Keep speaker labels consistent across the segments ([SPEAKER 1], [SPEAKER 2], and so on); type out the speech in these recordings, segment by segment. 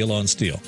[SPEAKER 1] Steel on Steel.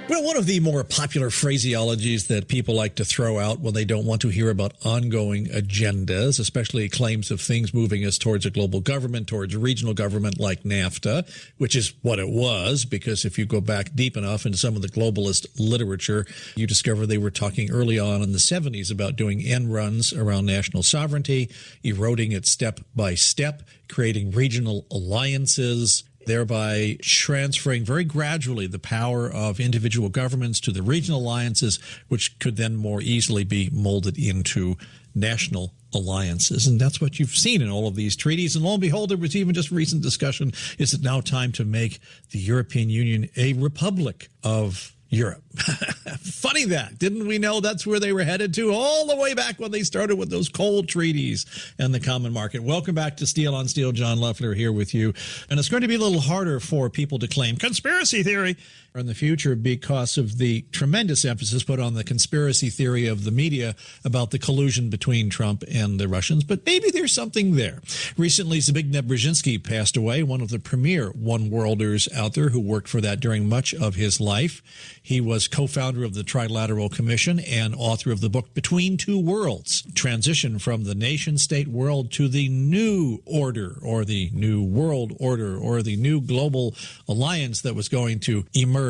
[SPEAKER 1] Well, one of the more popular phraseologies that people like to throw out when they don't want to hear about ongoing agendas, especially claims of things moving us towards a global government, towards a regional government like NAFTA, which is what it was, because if you go back deep enough into some of the globalist literature, you discover they were talking early on in the 70s about doing end runs around national sovereignty, eroding it step by step, creating regional alliances, thereby transferring very gradually the power of individual governments to the regional alliances, which could then more easily be molded into national alliances. And that's what you've seen in all of these treaties. And lo and behold, there was even just recent discussion, is it now time to make the European Union a republic of Europe? Funny that. Didn't we know that's where they were headed to all the way back when they started with those cold treaties and the common market? Welcome back to Steel on Steel. John Loeffler here with you. And it's going to be a little harder for people to claim conspiracy theory in the future because of the tremendous emphasis put on the conspiracy theory of the media about the collusion between Trump and the Russians. But maybe there's something there. Recently, Zbigniew Brzezinski passed away, one of the premier one-worlders out there who worked for that during much of his life. He was co-founder of the Trilateral Commission and author of the book Between Two Worlds, Transition from the Nation-State World to the New Order, or the New World Order, or the new global alliance that was going to emerge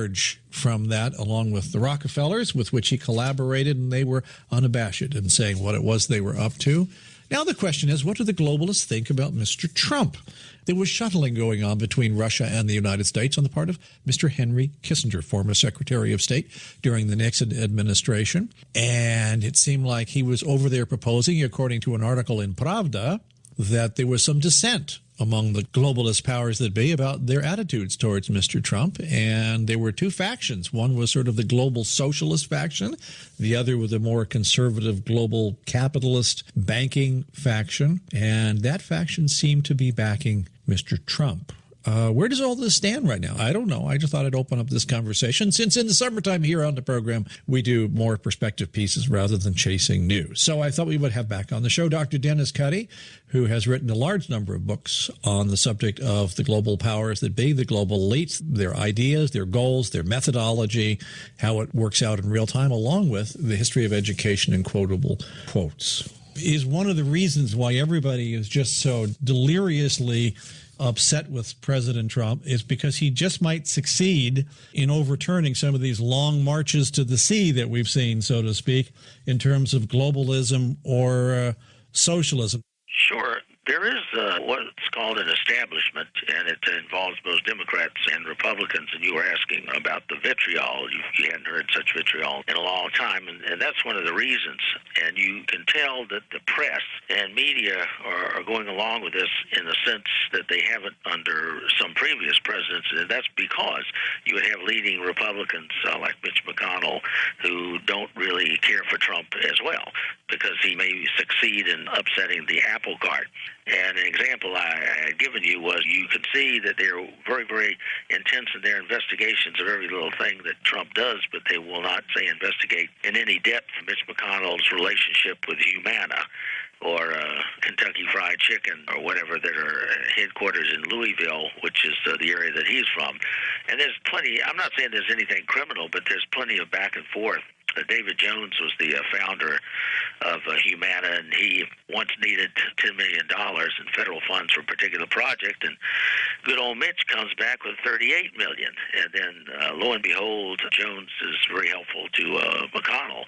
[SPEAKER 1] from that, along with the Rockefellers, with which he collaborated, and they were unabashed in saying what it was they were up to. Now the question is, what do the globalists think about Mr. Trump? There was shuttling going on between Russia and the United States on the part of Mr. Henry Kissinger, former Secretary of State during the Nixon administration. And it seemed like he was over there proposing, according to an article in Pravda, that there was some dissent among the globalist powers that be about their attitudes towards Mr. Trump. And there were two factions. One was sort of the global socialist faction. The other was a more conservative global capitalist banking faction. And that faction seemed to be backing Mr. Trump. Where does all this stand right now? I don't know. I just thought I'd open up this conversation, since in the summertime here on the program, we do more perspective pieces rather than chasing news. So I thought we would have back on the show Dr. Dennis Cuddy, who has written a large number of books on the subject of the global powers that be, the global elites, their ideas, their goals, their methodology, how it works out in real time, along with the history of education and quotable quotes. Is one of the reasons why everybody is just so deliriously upset with President Trump is because he just might succeed in overturning some of these long marches to the sea that we've seen, so to speak, in terms of globalism or socialism.
[SPEAKER 2] Sure. There is what's called an establishment, and it involves both Democrats and Republicans. And you were asking about the vitriol. You hadn't heard such vitriol in a long time, and that's one of the reasons. And you can tell that the press and media are going along with this in the sense that they haven't under some previous presidents, and that's because you would have leading Republicans like Mitch McConnell who don't really care for Trump as well, because he may succeed in upsetting the apple cart. And an example I had given you was you could see that they're very, very intense in their investigations of every little thing that Trump does, but they will not, say, investigate in any depth Mitch McConnell's relationship with Humana or Kentucky Fried Chicken or whatever that are headquarters in Louisville, which is the area that he's from. And there's plenty, I'm not saying there's anything criminal, but there's plenty of back and forth. David Jones was the founder of Humana, and he once needed $10 million in federal funds for a particular project, and good old Mitch comes back with $38 million. And then, lo and behold, Jones is very helpful to McConnell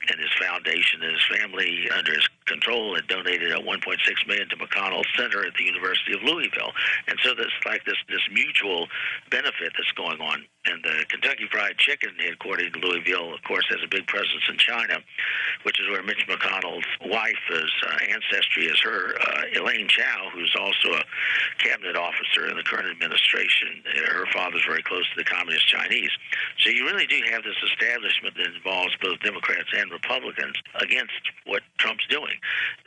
[SPEAKER 2] and his foundation, and his family under his control had donated $1.6 million to McConnell Center at the University of Louisville. And so there's like this mutual benefit that's going on. And the Kentucky Fried Chicken, headquartered in Louisville, of course, has a big presence in China, which is where Mitch McConnell's wife's ancestry is her. Elaine Chao, who's also a cabinet officer in the current administration, her father's very close to the Communist Chinese. So you really do have this establishment that involves both Democrats and Republicans against what Trump's doing.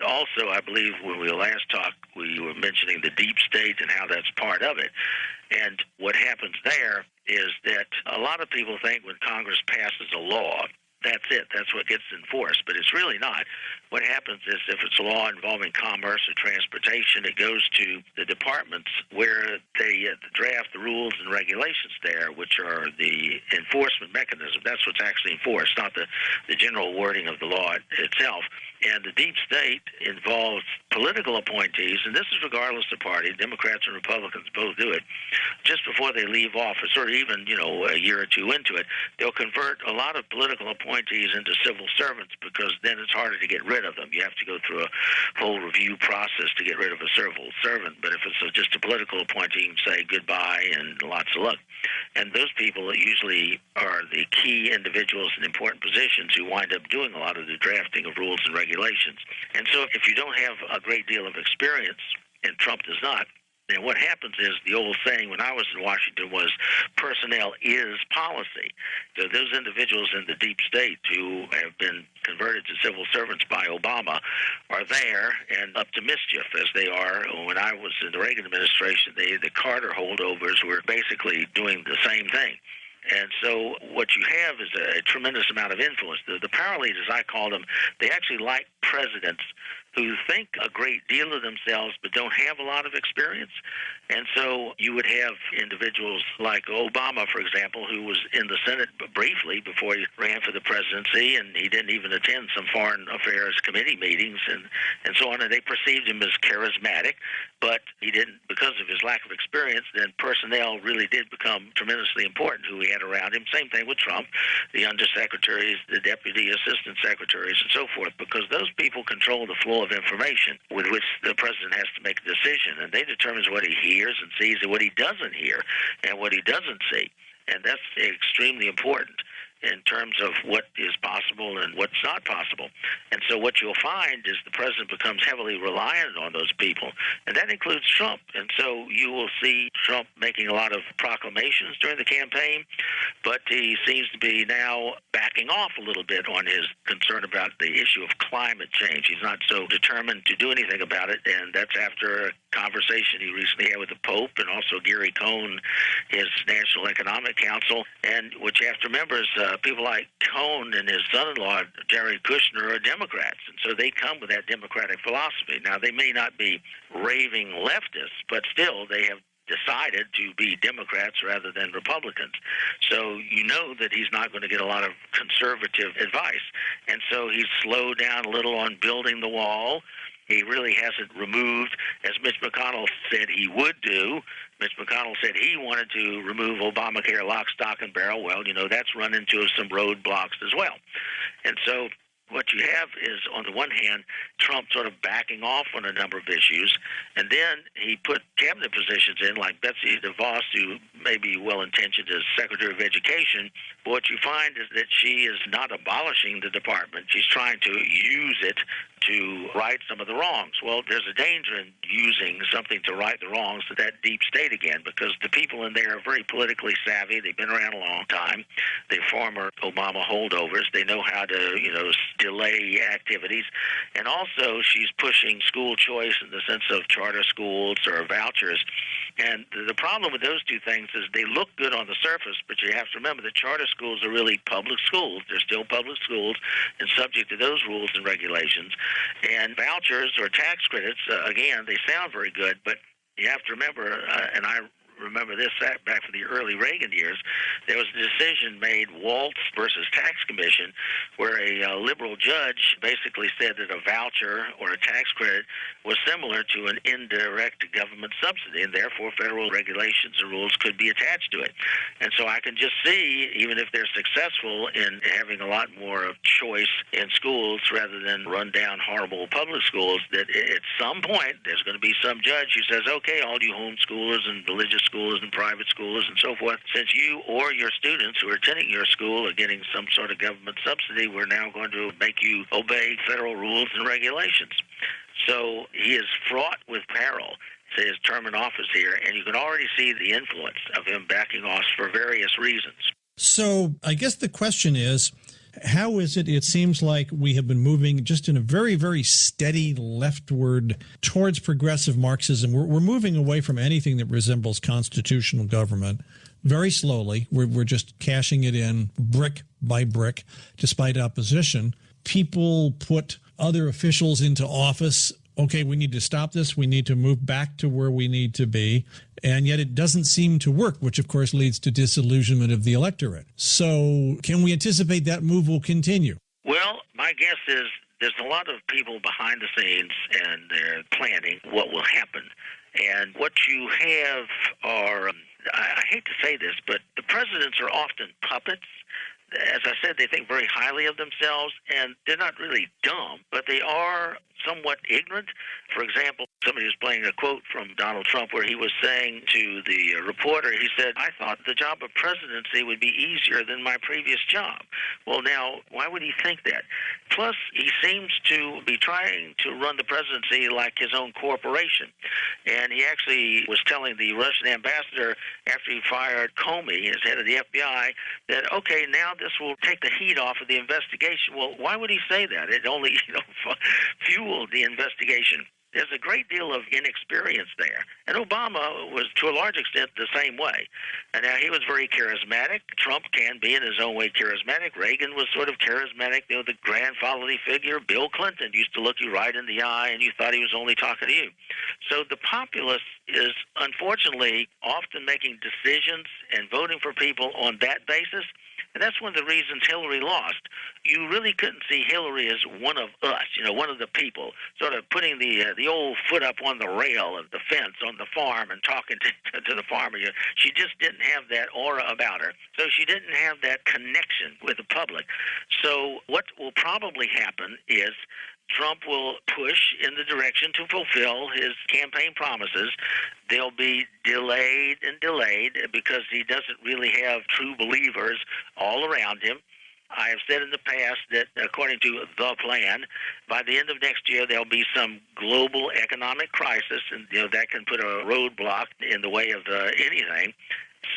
[SPEAKER 2] Also, I believe when we last talked, we were mentioning the deep state and how that's part of it. And what happens there is that a lot of people think when Congress passes a law that's it. That's what gets enforced. But it's really not. What happens is if it's a law involving commerce or transportation, it goes to the departments where they draft the rules and regulations there, which are the enforcement mechanism. That's what's actually enforced, not the general wording of the law itself. And the deep state involves political appointees, and this is regardless of party. Democrats and Republicans both do it. Just before they leave office, or even, a year or two into it, they'll convert a lot of political appointees into civil servants, because then it's harder to get rid of them. You have to go through a whole review process to get rid of a civil servant. But if it's just a political appointee, you can say goodbye and lots of luck. And those people usually are the key individuals in important positions who wind up doing a lot of the drafting of rules and regulations. And so if you don't have a great deal of experience, and Trump does not, then what happens is the old saying when I was in Washington was personnel is policy. So those individuals in the deep state who have been converted to civil servants by Obama are there and up to mischief, as they are. When I was in the Reagan administration, the Carter holdovers were basically doing the same thing. And so what you have is a tremendous amount of influence. The power leaders, I call them, they actually like presidents who think a great deal of themselves but don't have a lot of experience. And so you would have individuals like Obama, for example, who was in the Senate briefly before he ran for the presidency, and he didn't even attend some foreign affairs committee meetings and so on. And they perceived him as charismatic, but he didn't, because of his lack of experience, then personnel really did become tremendously important who he had around him. Same thing with Trump, the undersecretaries, the deputy assistant secretaries, and so forth, because those people control the flow of information with which the president has to make a decision, and they determine what he hears and sees and what he doesn't hear and what he doesn't see. And that's extremely important in terms of what is possible and what's not possible. And so what you'll find is the president becomes heavily reliant on those people, and that includes Trump. And so you will see Trump making a lot of proclamations during the campaign, but he seems to be now backing off a little bit on his concern about the issue of climate change. He's not so determined to do anything about it, and that's after a conversation he recently had with the Pope and also Gary Cohn, his National Economic Council. And what you have to remember is people like Cohn and his son-in-law, Jared Kushner, are Democrats, and so they come with that Democratic philosophy. Now, they may not be raving leftists, but still they have decided to be Democrats rather than Republicans. So you know that he's not going to get a lot of conservative advice. And so he's slowed down a little on building the wall. He really hasn't removed, as Mitch McConnell said he would do. Mitch McConnell said he wanted to remove Obamacare lock, stock, and barrel. Well, that's run into some roadblocks as well. And so what you have is, on the one hand, Trump sort of backing off on a number of issues, and then he put cabinet positions in, like Betsy DeVos, who may be well-intentioned as Secretary of Education. But what you find is that she is not abolishing the department. She's trying to use it to right some of the wrongs. Well, there's a danger in using something to right the wrongs of that deep state again, because the people in there are very politically savvy. They've been around a long time. They're former Obama holdovers. They know how to, delay activities. And also, she's pushing school choice in the sense of charter schools or vouchers. And the problem with those two things is they look good on the surface, but you have to remember that charter schools are really public schools. They're still public schools and subject to those rules and regulations. And vouchers or tax credits, again, they sound very good, but you have to remember, and I remember this back from the early Reagan years, there was a decision made, Waltz versus Tax Commission, where a liberal judge basically said that a voucher or a tax credit was similar to an indirect government subsidy, and therefore federal regulations and rules could be attached to it. And so I can just see, even if they're successful in having a lot more choice in schools rather than run-down horrible public schools, that at some point there's going to be some judge who says, okay, all you homeschoolers and religious schools and private schools and so forth, since you or your students who are attending your school are getting some sort of government subsidy, we're now going to make you obey federal rules and regulations. So he is fraught with peril to his term in office here, and you can already see the influence of him backing off for various reasons.
[SPEAKER 1] So I guess the question is, how is it seems like we have been moving just in a very, very steady leftward towards progressive Marxism. We're moving away from anything that resembles constitutional government. very slowly. We're just cashing it in brick by brick, despite opposition. People put other officials into office. Okay, we need to stop this. We need to move back to where we need to be. And yet it doesn't seem to work, which of course leads to disillusionment of the electorate. So can we anticipate that move will continue?
[SPEAKER 2] Well, my guess is there's a lot of people behind the scenes, and they're planning what will happen. And what you have are, I hate to say this, but the presidents are often puppets. As I said, they think very highly of themselves, and they're not really dumb, but they are somewhat ignorant. For example, somebody was playing a quote from Donald Trump where he was saying to the reporter, he said, "I thought the job of presidency would be easier than my previous job." Well, now, why would he think that? Plus, he seems to be trying to run the presidency like his own corporation. And he actually was telling the Russian ambassador after he fired Comey, as head of the FBI, that, okay, now this will take the heat off of the investigation. Well, why would he say that? It only, fueled the investigation. There's a great deal of inexperience there. And Obama was, to a large extent, the same way. And now he was very charismatic. Trump can be, in his own way, charismatic. Reagan was sort of charismatic, the grandfatherly figure. Bill Clinton used to look you right in the eye, and you thought he was only talking to you. So the populace is, unfortunately, often making decisions and voting for people on that basis. And that's one of the reasons Hillary lost. You really couldn't see Hillary as one of us, one of the people, sort of putting the old foot up on the rail of the fence on the farm and talking to the farmer. She just didn't have that aura about her. So she didn't have that connection with the public. So what will probably happen is Trump will push in the direction to fulfill his campaign promises. They'll be delayed and delayed because he doesn't really have true believers all around him. I have said in the past that, according to the plan, by the end of next year, there'll be some global economic crisis, and that can put a roadblock in the way of anything.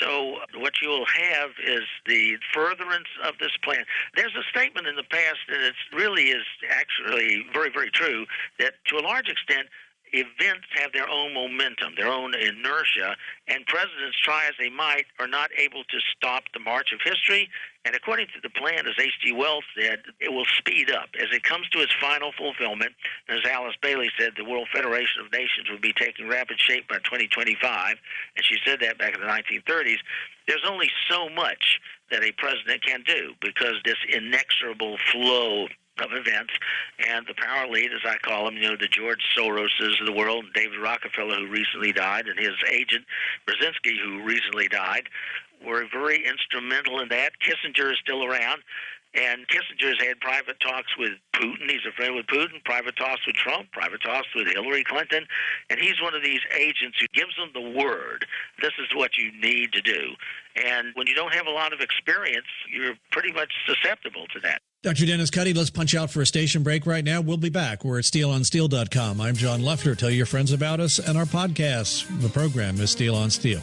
[SPEAKER 2] So what you'll have is the furtherance of this plan. There's a statement in the past, and it really is actually very, very true, that to a large extent, events have their own momentum, their own inertia, and presidents, try as they might, are not able to stop the march of history. And according to the plan, as H.G. Wells said, it will speed up. As it comes to its final fulfillment, as Alice Bailey said, the World Federation of Nations will be taking rapid shape by 2025, and she said that back in the 1930s. There's only so much that a president can do because this inexorable flow of events, and the power elite, as I call them, the George Soroses of the world, David Rockefeller, who recently died, and his agent, Brzezinski, who recently died, were very instrumental in that. Kissinger is still around, and Kissinger's had private talks with Putin. He's a friend with Putin, private talks with Trump, private talks with Hillary Clinton, and he's one of these agents who gives them the word. This is what you need to do. And when you don't have a lot of experience, you're pretty much susceptible to that.
[SPEAKER 1] Dr. Dennis Cuddy, let's punch out for a station break right now. We'll be back. We're at SteelOnSteel.com. I'm John Leffler. Tell your friends about us and our podcasts. The program is Steel on Steel.